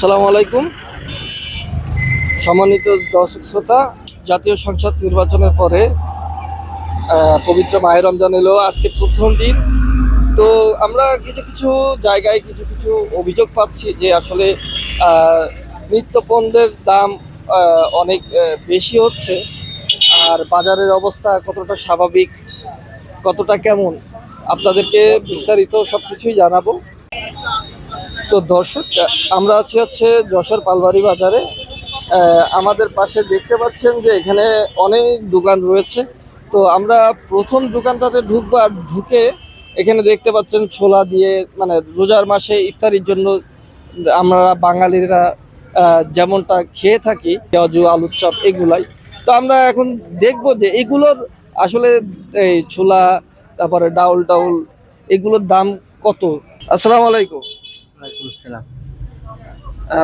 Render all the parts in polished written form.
আসসালামু আলাইকুম। সম্মানিত দর্শক শ্রোতা, জাতীয় সংসদ নির্বাচনের পরে পবিত্র মাহে রমজান এলো, আজকে প্রথম দিন। তো আমরা কিছু কিছু জায়গায় কিছু কিছু অভিযোগ পাচ্ছি যে আসলে নিত্য পণ্যের দাম অনেক বেশি হচ্ছে। আর বাজারের অবস্থা কতটা স্বাভাবিক, কতটা কেমন, আপনাদেরকে বিস্তারিত সব কিছুই জানাবো। তো দর্শক, আমরা হচ্ছে যশোর পালবাড়ি বাজারে। আমাদের পাশে দেখতে পাচ্ছেন যে এখানে অনেক দোকান রয়েছে। তো আমরা প্রথম দোকানটাতে ঢুকবো, আর ঢুকে এখানে দেখতে পাচ্ছেন ছোলা দিয়ে, মানে রোজার মাসে ইফতারির জন্য আমরা বাঙালিরা যেমনটা খেয়ে থাকি, পেঁয়াজু আলুর চপ এগুলাই। তো আমরা এখন দেখব যে এগুলোর আসলে এই ছোলা, তারপরে ডাউল টাউল, এগুলোর দাম কত। আসসালামু আলাইকুম। ওয়ালাইকুম আসসালাম।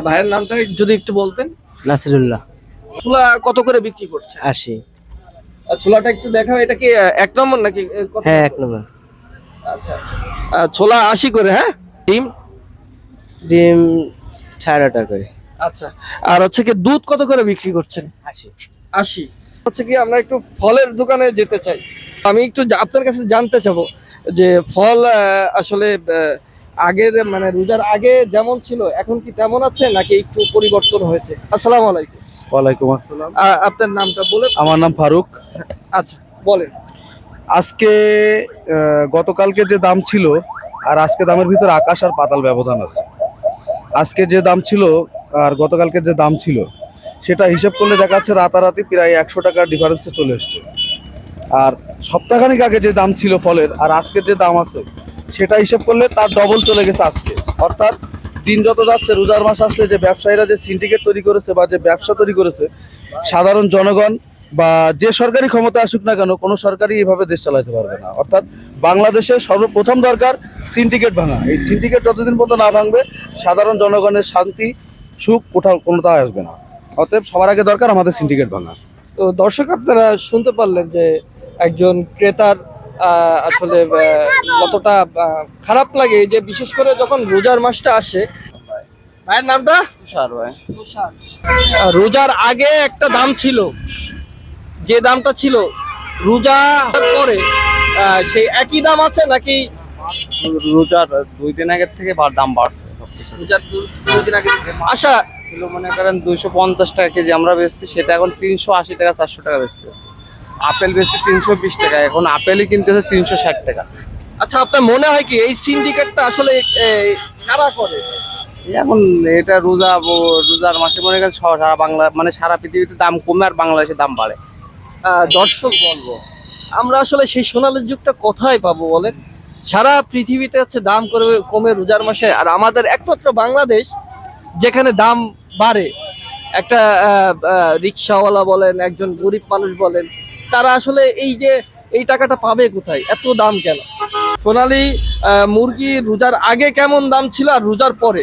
ভাইয়ের নামটা যদি একটু বলতেন। নাসিরুল্লাহ। ছোলা কত করে বিক্রি করছে? 80। ছোলাটা একটু দেখাও, এটা কি এক নম্বর নাকি কত হ্যাঁ, নম্বর? 1 নম্বর। আচ্ছা, ছোলা 80 করে। হ্যাঁ, ডিম ডিম 8.5 টাকা করে। আচ্ছা, আর হচ্ছে কি দুধ কত করে বিক্রি করছেন? 80। 80। হচ্ছে কি আমরা একটু ফলের দোকানে যেতে চাই। আমি একটু আপনার কাছে জানতে চাবো যে ফল আসলে আগের, মানে রোজার আগে যেমন ছিল এখন কি তেমন আছে নাকি একটু পরিবর্তন হয়েছে? আসসালামু আলাইকুম। ওয়ালাইকুম আসসালাম। আপনার নামটা বলে। আমার নাম ফারুক। আচ্ছা, বলেন। আজকে গতকালকে যে দাম ছিল আর আজকে দামের ভিতর আকাশ আর পাতাল ব্যবধান আছে। আজকে যে দাম ছিল আর গতকালকে যে দাম ছিল সেটা হিসাব করলে দেখা যাচ্ছে রাতারাতি প্রায় 100 টাকার ডিফারেন্সে চলে এসছে। আর সপ্তাহখানিক আগে যে দাম ছিল ফলের আর আজকের যে দাম আছে সেটা হিসাব করলে তার ডবল চলে গেছে আজকে। অর্থাৎ দিন যত যাচ্ছে, রোজার মাস আসলে যে ব্যবসায়ীরা যে সিন্ডিকেট তৈরি করেছে বা যে ব্যবসা তৈরি করেছে, সাধারণ জনগণ বা যে সরকারি ক্ষমতা আসুক না কেন, কোনো সরকারই এইভাবে দেশ চালাতে পারবে না। অর্থাৎ বাংলাদেশে সর্বপ্রথম দরকার সিন্ডিকেট ভাঙা। এই সিন্ডিকেট যতদিন পর্যন্ত না ভাঙবে সাধারণ জনগণের শান্তি সুখ কোনোটাই আসবে না। অতএব সবার আগে দরকার আমাদের সিন্ডিকেট ভাঙা। তো দর্শক, আপনারা শুনতে পারলেন যে একজন ক্রেতার আসলে কতটা খারাপ লাগে, যে বিশেষ করে যখন রোজার মাসটা আসে। ভাইয়ের নামটা? তুষার ভাই। রোজার আগে একটা দাম ছিল, যে দামটা ছিল রোজার পরে সেই একই দাম আছে নাকি? রোজার 2 দিন আগের থেকে দাম বাড়ছে সবকিছু। রোজার দুই দিন আগে আশা ছিল মনে করেন 250 টাকা কেজি আমরা বেচছি, সেটা এখন 380 টাকা 400 টাকা বেচছে। আপেল বেচছি 320 টাকা, এখন আপেলই কিনতেছে 360 টাকা। আচ্ছা, আপনার মনে হয় কি এই সিন্ডিকেটটা আসলে কারা করে? এখন এটা রোজার মাসে মনে করেন সারা বাংলা, মানে সারা পৃথিবীতে দাম কমে আর বাংলাদেশে দাম বাড়ে। দর্শক বলবো, আমরা আসলে সেই সোনালী যুগটা কোথায় পাবো বলেন? সারা পৃথিবীতে হচ্ছে দাম কমে রোজার মাসে, আর আমাদের একমাত্র বাংলাদেশ যেখানে দাম বাড়ে। একটা রিক্সাওয়ালা বলেন, একজন গরিব মানুষ বলেন, তারা আসলে এই টাকাটা পাবে কোথায়? এত দাম কেন? সোনালী মুরগি রোজার আগে কেমন দাম ছিল আর রোজার পরে?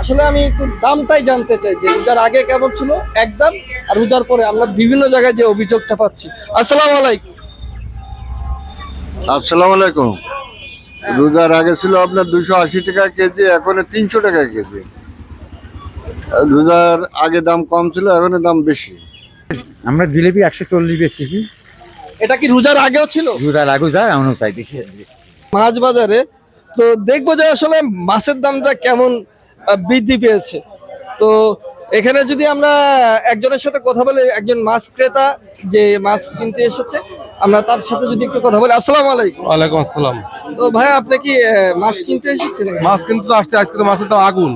আসলে আমি একটু দামটাই জানতে চাই যে রোজার আগে কেমন ছিল এক দাম, আর রোজার পরে আমরা বিভিন্ন জায়গায় যে অভিযোগটা পাচ্ছি। আসসালামু আলাইকুম। আসসালামু আলাইকুম। রোজার আগে ছিল আপনার 280 টাকা কেজি, এখন 300 টাকা কেজি। রোজার আগে দাম কম ছিল, এখন দাম বেশি। আমরা জিলেপি 140 বেচতেছি। এটা কি রোজার আগেও ছিল? রোজা লাগু যায় আমরা তাই দেখি। মাছ বাজারে তো দেখবো যে আসলে মাছের দামটা কেমন বৃদ্ধি পেয়েছে। তো এখানে যদি আমরা একজনের সাথে কথা বলি, একজন মাছ ক্রেতা যে মাছ কিনতে এসেছে, আমরা তার সাথে যদি একটু কথা বলি। আসসালামু আলাইকুম। ওয়ালাইকুম আসসালাম। তো ভাই, আপনি কি মাছ কিনতে এসেছেন? মাছ কিন্তু আসছে, আজকে তো মাছের দাম আগুন।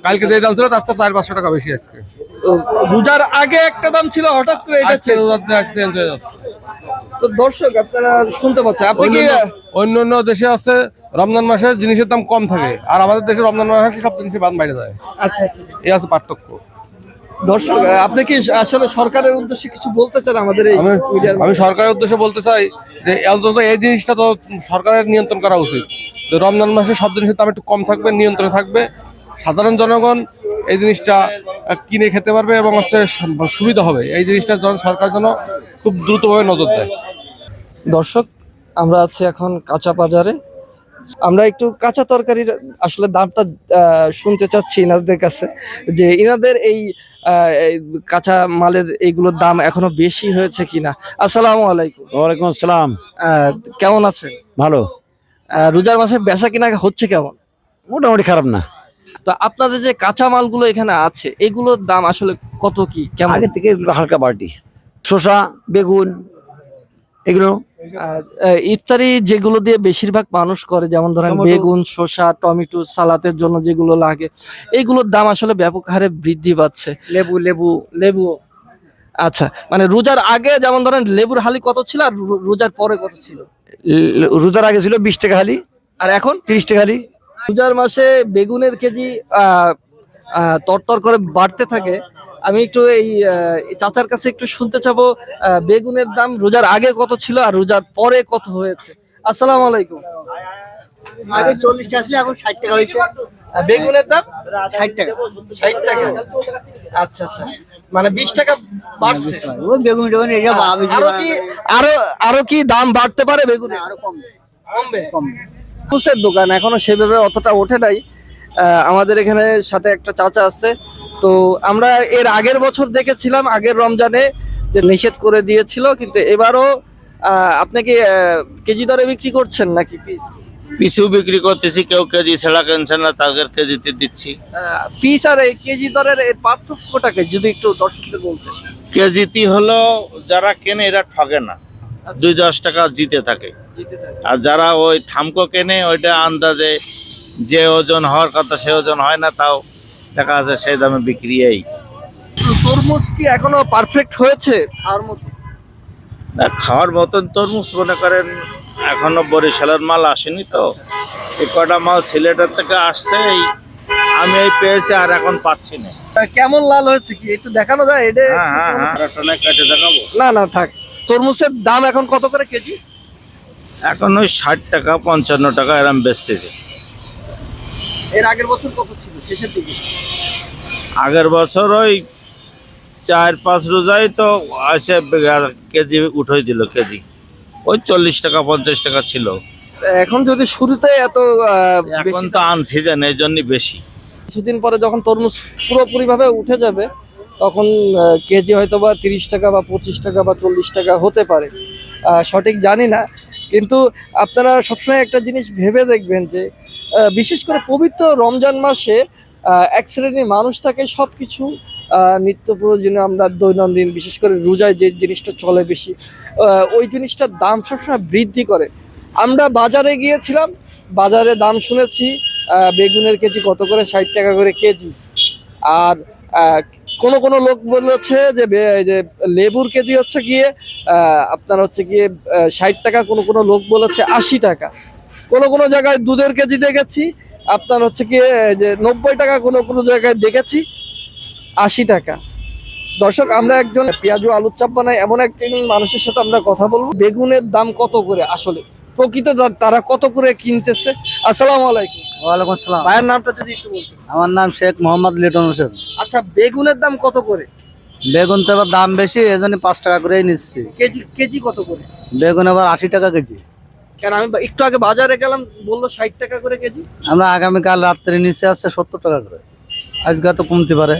কালকে যে দাম ছিল তার চেয়ে 400-500 টাকা বেশি আজকে। তো রোজার আগে একটা দাম ছিল, হঠাৎ করে এটা আজকে চেঞ্জ হয়ে যাচ্ছে। তো দর্শক, আপনারা শুনতে পাচ্ছেন, আপনি কি অন্য দেশে আছে রমজান মাসে জিনিসের দাম কম থাকে, আর আমাদের দেশে রমজান মাসে সব জিনিসের দাম বাইরে যায়। আচ্ছা আচ্ছা, এই আছে পার্থক্য। দর্শক, আপনি কি আসলে সরকারের উদ্দেশ্যে কিছু বলতে চান আমাদের এই মিডিয়ার? আমি সরকারের উদ্দেশ্যে বলতে চাই যে অন্তত এই জিনিসটা তো সরকারের নিয়ন্ত্রণ করা উচিত, যে রমজান মাসে সব জিনিসের দাম একটু কম থাকবে, নিয়ন্ত্রণে থাকবে, সাধারণ জনগণ এই জিনিসটা কিনে খেতে পারবে এবং হচ্ছে সুবিধা হবে। এই জিনিসটা সরকার যেন খুব দ্রুতভাবে নজর দেয়। দর্শক, আমরা আছি এখন কাঁচা বাজারে। আমরা একটু কাঁচা তরকারির আসলে দামটা শুনতে চাচ্ছি ইনাদের কাছে, যে ইনাদের এই কাঁচা মালের এইগুলোর দাম এখনো বেশি হয়েছে কিনা। আসসালামু আলাইকুম। ওয়ালাইকুম আসসালাম। কেমন আছেন? ভালো, রোজার মাসে বেচা কিনা হচ্ছে কেমন? মোটামুটি খারাপ না। তো আপনাদের যে কাঁচা মালগুলো এখানে আছে এগুলোর দাম আসলে কত কি কেমন? আগের থেকে এগুলো হালকা বাড়তি। শসা, বেগুন এগুলো ইফতারি যেগুলো দিয়ে বেশিরভাগ মানুষ করে, যেমন ধরেন টমেটো। বেগুন, শসা, টমেটো, সালাতের জন্য যেগুলো লাগে, এইগুলোর দাম আসলে ব্যাপক হারে বৃদ্ধি পাচ্ছে। লেবু লেবু লেবু, আচ্ছা, মানে রোজার আগে যেমন ধরেন লেবুর হালি কত ছিল আর রোজার পরে কত ছিল? রোজার আগে ছিল 20 টাকা হালি, আর এখন? 30 টাকা হালি। রোজার মাসে বেগুনের কেজি তরতর করে বাড়তে থাকে। আমি একটু এই চাচার কাছে একটু শুনতে চাবো, বেগুনের দাম রোজার আগে কত ছিল আর রোজার পরে কত হয়েছে। আসসালামু আলাইকুম। আগে 40 টাকা ছিল, এখন 60 টাকা হয়েছে। বেগুনের দাম 60 টাকা। 60 টাকা। আচ্ছা আচ্ছা, মানে 20 টাকা বাড়ছে। ওই বেগুন টেগুন এসব আরো কি দাম বাড়তে পারে বেগুনে? আরো কম কমবে? কম। কুসের দোকান এখনো সেভাবে অতটা ওঠে নাই। আমাদের এখানে সাথে একটা চাচা আছে, তো আমরা এর আগের বছর দেখেছিলাম আগের রমজানে যে নিষেধ করে দিয়েছিল, কিন্তু এবারও আপনি কি কেজি দরে বিক্রি করছেন নাকি পিস? পিসু বিক্রি করতেছি, কেউ কেজি ছাড়া কিনছে না, তাদের কেজিতে দিচ্ছি। পিস আর এই কেজি দরের এর পার্থক্যটাকে যদি একটু দর্শকদের বলতেন। কেজিটি হলো যারা কেনে এরা ঠগে না, 2-10 টাকা জিতে থাকে। আর যারা ওই থামকো কেনে ওইটা আন্দাজে যে ওজন হওয়ার কথা সে ওজন হয় না, তাও দেখা আছে সেই দামে বিক্রি। এই তরমুজ কি এখনো পারফেক্ট হয়েছে আর মতো? খাওয়ার মতন তরমুজ মনে করেন এখনো বরিশালের মাল আসেনি, তো এই কটা মাল সিলেটের থেকে আসছে। আমি এই পেয়েছি আর এখন পাচ্ছি না। কেমন লাল হয়েছে কি একটু দেখানো যায়? এটা টনে কেটে দেখাবো? না না থাক। তরমুজের দাম এখন কত করে কেজি? এখন ওই 60 টাকা 55 টাকা এরম বেচতেছে। এর আগের বছর কত ছিল শেষের দিকে? আগের বছর ওই 4-5 রোজাই তো আসে কেজি উঠাই দিল, কেজি ওই 40 টাকা 50 টাকা ছিল। এখন যদি শুরুতে এত এখন তো আনসিজন, এই জন্যই বেশি। কিছুদিন পরে যখন তরমুজ পুরোপুরি ভাবে উঠে যাবে তখন কেজি হয়তো বা 30 টাকা বা 25 টাকা বা 40 টাকা হতে পারে, সঠিক জানি না। কিন্তু আপনারা সবসময় একটা জিনিস ভেবে দেখবেন যে বিশেষ করে পবিত্র রমজান মাসে এক শ্রেণীর মানুষ থাকে সব কিছু নিত্য প্রয়োজনীয়, আমরা দৈনন্দিন বিশেষ করে রোজায় যে জিনিসটা চলে বেশি, ওই জিনিসটার দাম সবসময় বৃদ্ধি করে। আমরা বাজারে গিয়েছিলাম, বাজারে দাম শুনেছি বেগুনের কেজি কত করে, 60 টাকা করে কেজি। আর কোনো লোক বলেছে যে যে লেবুর কেজি হচ্ছে গিয়ে আপনার হচ্ছে গিয়ে 60 টাকা, কোনো লোক বলেছে 80 টাকা। কোনো জায়গায় দুধের কেজি দেখেছি আপনার হচ্ছে গিয়ে যে 90 টাকা, কোনো জায়গায় দেখেছি 80 টাকা। দর্শক, আমরা একজন পেঁয়াজু আলুর চাপ বানাই এমন একজন মানুষের সাথে আমরা কথা বলবো। বেগুনের দাম কত করে আসলে প্রকৃত তারা কত করে কিনতেছে। আসসালামু আলাইকুম। ওয়ালাইকুম আসসালাম। ভাইয়ের নামটা যদি একটু বলতেন। আমার নাম শেখ মোহাম্মদ লিটন হোসেন। আচ্ছা, বেগুনের দাম কত করে? বেগুন তো এবার দাম বেশি, এজন্য 5 টাকা করেই নিচ্ছি। কেজি কত করে? বেগুন এবার 80 টাকা কেজি। কেন আমি একটু আগে বাজারে গেলাম বললো 60 টাকা করে কেজি। আমরা আগামীকাল রাত্রে নিচে আসছে 70 টাকা করে, আজকে তো কমতে পারে।